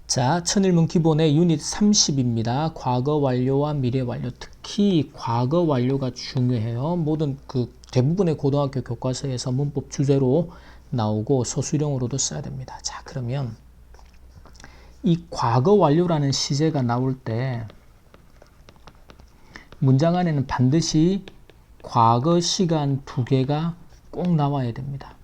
자, 천일문 기본의 유닛 30입니다. 과거 완료와 미래 완료. 특히 과거 완료가 중요해요. 모든 대부분의 고등학교 교과서에서 문법 주제로 나오고 소수령으로도 써야 됩니다. 자, 그러면 이 과거 완료라는 시제가 나올 때 문장 안에는 반드시 과거 시간 두 개가 꼭 나와야 됩니다.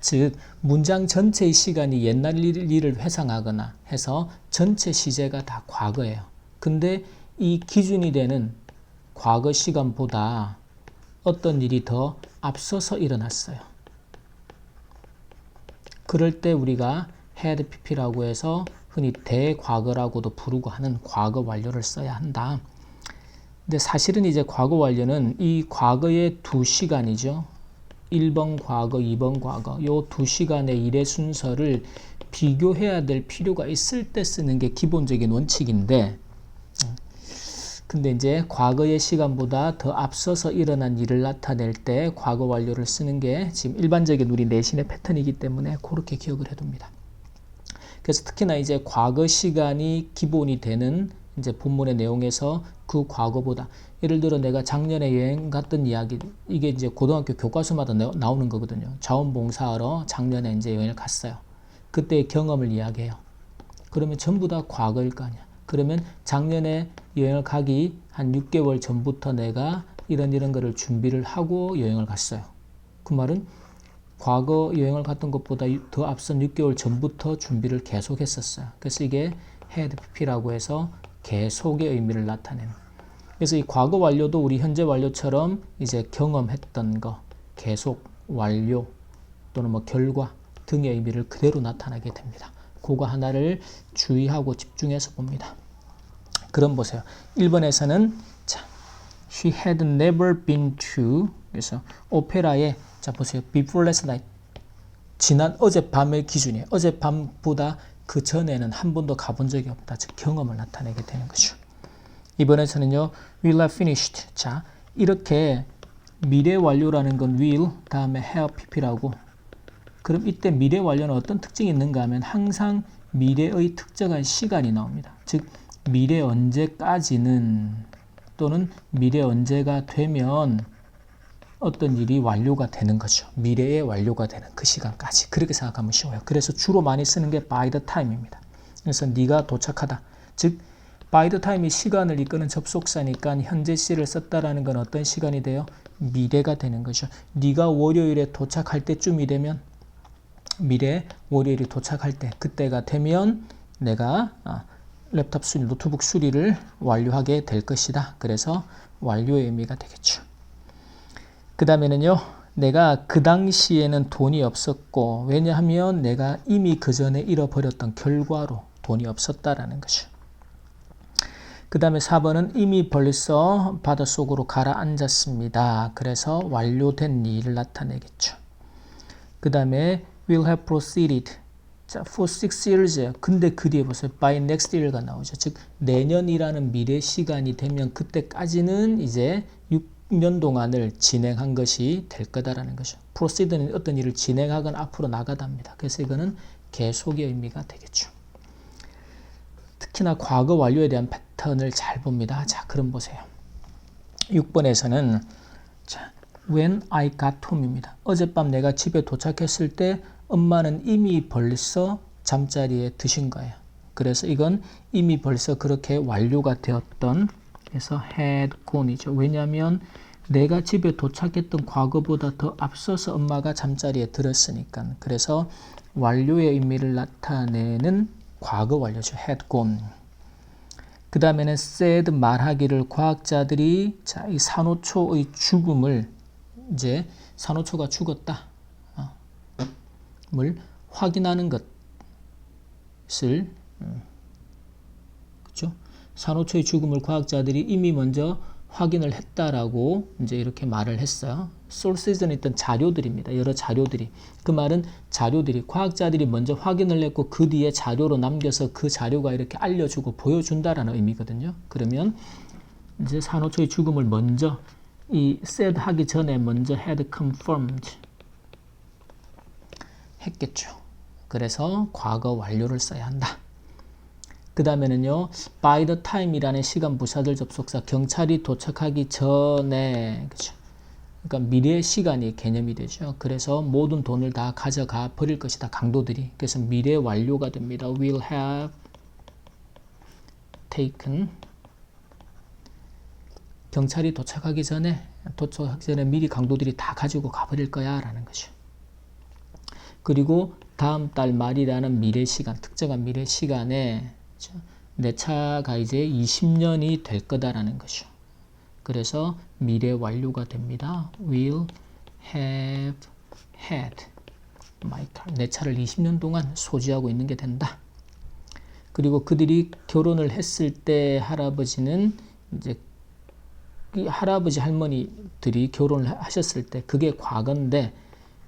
즉 문장 전체의 시간이 옛날 일을 회상하거나 해서 전체 시제가 다 과거예요. 근데 이 기준이 되는 과거 시간보다 어떤 일이 더 앞서서 일어났어요. 그럴 때 우리가 had pp라고 해서 흔히 대과거라고도 부르고 하는 과거 완료를 써야 한다. 근데 사실은 이제 과거 완료는 이 과거의 두 시간이죠. 1번 과거, 2번 과거 요 두 시간의 일의 순서를 비교해야 될 필요가 있을 때 쓰는 게 기본적인 원칙인데 근데 이제 과거의 시간보다 더 앞서서 일어난 일을 나타낼 때 과거 완료를 쓰는 게 지금 일반적인 우리 내신의 패턴이기 때문에 그렇게 기억을 해둡니다. 그래서 특히나 이제 과거 시간이 기본이 되는 이제 본문의 내용에서 그 과거보다 예를 들어 내가 작년에 여행 갔던 이야기 이게 이제 고등학교 교과서마다 나오는 거거든요. 자원봉사하러 작년에 이제 여행을 갔어요. 그때의 경험을 이야기해요. 그러면 전부 다 과거일 거 아니야. 그러면 작년에 여행을 가기 한 6개월 전부터 내가 이런 거를 준비를 하고 여행을 갔어요. 그 말은 과거 여행을 갔던 것보다 더 앞선 6개월 전부터 준비를 계속했었어요. 그래서 이게 had pp라고 해서 계속의 의미를 나타내는. 그래서 이 과거 완료도 우리 현재 완료처럼 이제 경험했던 거, 계속, 완료 또는 뭐 결과 등의 의미를 그대로 나타나게 됩니다. 그거 하나를 주의하고 집중해서 봅니다. 그럼 보세요. 1번에서는 자, she had never been to 그래서 오페라에 자 보세요. before last night 지난 어젯밤의 기준이에요. 어젯밤보다 그 전에는 한 번도 가본 적이 없다. 즉 경험을 나타내게 되는 거죠. 이번에서는요. will have finished. 자, 이렇게 미래 완료라는 건 will 다음에 have pp라고. 그럼 이때 미래 완료는 어떤 특징이 있는가 하면 항상 미래의 특정한 시간이 나옵니다. 즉 미래 언제까지는 또는 미래 언제가 되면 어떤 일이 완료가 되는 거죠. 미래에 완료가 되는 그 시간까지. 그렇게 생각하면 쉬워요. 그래서 주로 많이 쓰는 게 by the time입니다. 그래서 네가 도착하다. 즉 by the time이 시간을 이끄는 접속사니까 현재 시를 썼다라는 건 어떤 시간이 돼요? 미래가 되는 거죠. 네가 월요일에 도착할 때쯤이 되면 미래 월요일이 도착할 때 그때가 되면 내가 랩탑 수리, 노트북 수리를 완료하게 될 것이다. 그래서 완료의 의미가 되겠죠. 그 다음에는요. 내가 그 당시에는 돈이 없었고 왜냐하면 내가 이미 그 전에 잃어버렸던 결과로 돈이 없었다라는 거죠. 그 다음에 4번은 이미 벌써 바닷속으로 가라앉았습니다. 그래서 완료된 일을 나타내겠죠. 그 다음에 will have proceeded. 자, for 6 years. 근데 그 뒤에 보세요. by next year가 나오죠. 즉 내년이라는 미래 시간이 되면 그때까지는 이제 6년 동안을 진행한 것이 될 거다라는 거죠. proceed는 어떤 일을 진행하거나 앞으로 나가답니다. 그래서 이거는 계속의 의미가 되겠죠. 특히나 과거 완료에 대한 패턴을 잘 봅니다. 자, 그럼 보세요. 6번에서는 자, when I got home입니다. 어젯밤 내가 집에 도착했을 때 엄마는 이미 벌써 잠자리에 드신 거예요. 그래서 이건 이미 벌써 그렇게 완료가 되었던 그래서 had gone이죠. 왜냐하면 내가 집에 도착했던 과거보다 더 앞서서 엄마가 잠자리에 들었으니까. 그래서 완료의 의미를 나타내는 과거 완료죠. had gone. 그 다음에는 said 말하기를 과학자들이 자, 이 산호초의 죽음을 이제 산호초가 죽었다. 을 확인하는 것을 그렇죠? 산호초의 죽음을 과학자들이 이미 먼저 확인을 했다라고 이제 이렇게 말을 했어요. sources는 일단 자료들입니다. 여러 자료들이. 그 말은 자료들이 과학자들이 먼저 확인을 했고 그 뒤에 자료로 남겨서 그 자료가 이렇게 알려주고 보여준다라는 의미거든요. 그러면 이제 산호초의 죽음을 먼저 이 said 하기 전에 먼저 had confirmed 했겠죠. 그래서 과거 완료를 써야 한다. 그 다음에는요, by the time이라는 시간 부사절 접속사 경찰이 도착하기 전에, 그죠? 그러니까 미래 시간이 개념이 되죠. 그래서 모든 돈을 다 가져가 버릴 것이다. 강도들이. 그래서 미래 완료가 됩니다. will have taken. 경찰이 도착하기 전에 미리 강도들이 다 가지고 가버릴 거야 라는 거죠. 그리고 다음 달 말이라는 미래 시간, 특정한 미래 시간에 내 차가 이제 20년이 될 거다라는 거죠. 그래서 미래 완료가 됩니다. will have had my car. 내 차를 20년 동안 소지하고 있는 게 된다. 그리고 그들이 결혼을 했을 때 할아버지는 이제 할아버지 할머니들이 결혼을 하셨을 때 그게 과거인데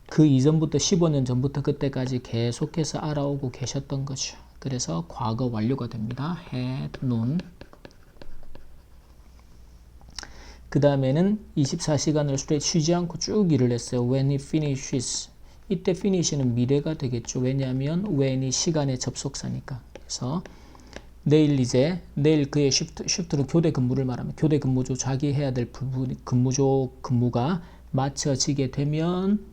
그 이전부터 15년 전부터 그때까지 계속해서 알아오고 계셨던 거죠. 그래서 과거 완료가 됩니다. had known. 그 다음에는 24시간을 쉬지 않고 쭉 일을 했어요. When he finishes. 이때 finish는 미래가 되겠죠. 왜냐하면 when이 시간의 접속사니까. 그래서 내일 그의 쉬프트로 교대 근무를 말하면 교대 근무조 자기 해야 될 근무가 마쳐지게 되면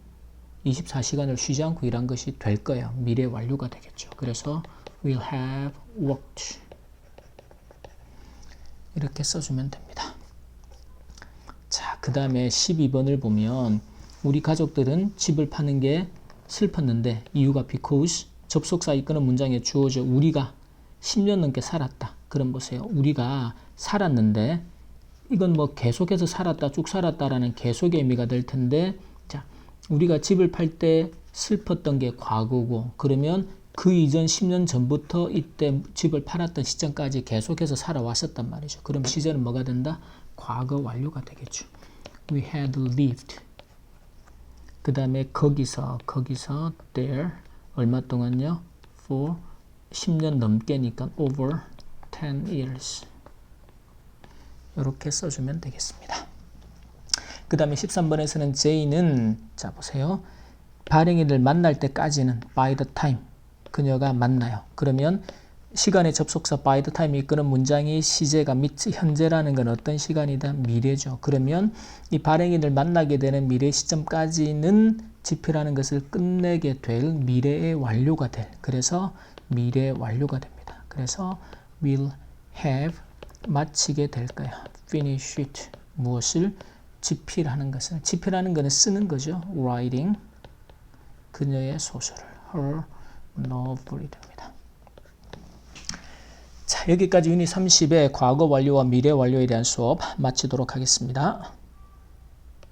24시간을 쉬지 않고 일한 것이 될 거예요. 미래 완료가 되겠죠. 그래서 will have worked. 이렇게 써주면 됩니다. 자, 그 다음에 12번을 보면 우리 가족들은 집을 파는 게 슬펐는데 이유가 because 접속사 이끄는 문장에 주어져 우리가 10년 넘게 살았다. 그럼 보세요. 우리가 살았는데 이건 뭐 계속해서 살았다, 쭉 살았다라는 계속의 의미가 될 텐데 자, 우리가 집을 팔 때 슬펐던 게 과거고 그러면 그 이전 10년 전부터 이때 집을 팔았던 시점까지 계속해서 살아왔었단 말이죠. 그럼 시제는 뭐가 된다? 과거 완료가 되겠죠. We had lived. 그 다음에 거기서 there 얼마 동안요? For 10년 넘게니까 over 10 years. 이렇게 써주면 되겠습니다. 그 다음에 13번에서는 J는 자 보세요. 발행인을 만날 때까지는 by the time 그녀가 만나요. 그러면 시간의 접속사 by the time이 이끄는 문장이 시제가 현재라는 건 어떤 시간이다? 미래죠. 그러면 이 발행인을 만나게 되는 미래 시점까지는 지표라는 것을 끝내게 될 미래의 완료가 될. 그래서 미래 완료가 됩니다. 그래서 will have 마치게 될 거야. finish it 무엇을? 집필하는 것을. 집필하는 것은 쓰는 거죠. writing 그녀의 소설을 her novel이 됩니다. 자, 여기까지 유닛 30의 과거 완료와 미래 완료에 대한 수업 마치도록 하겠습니다.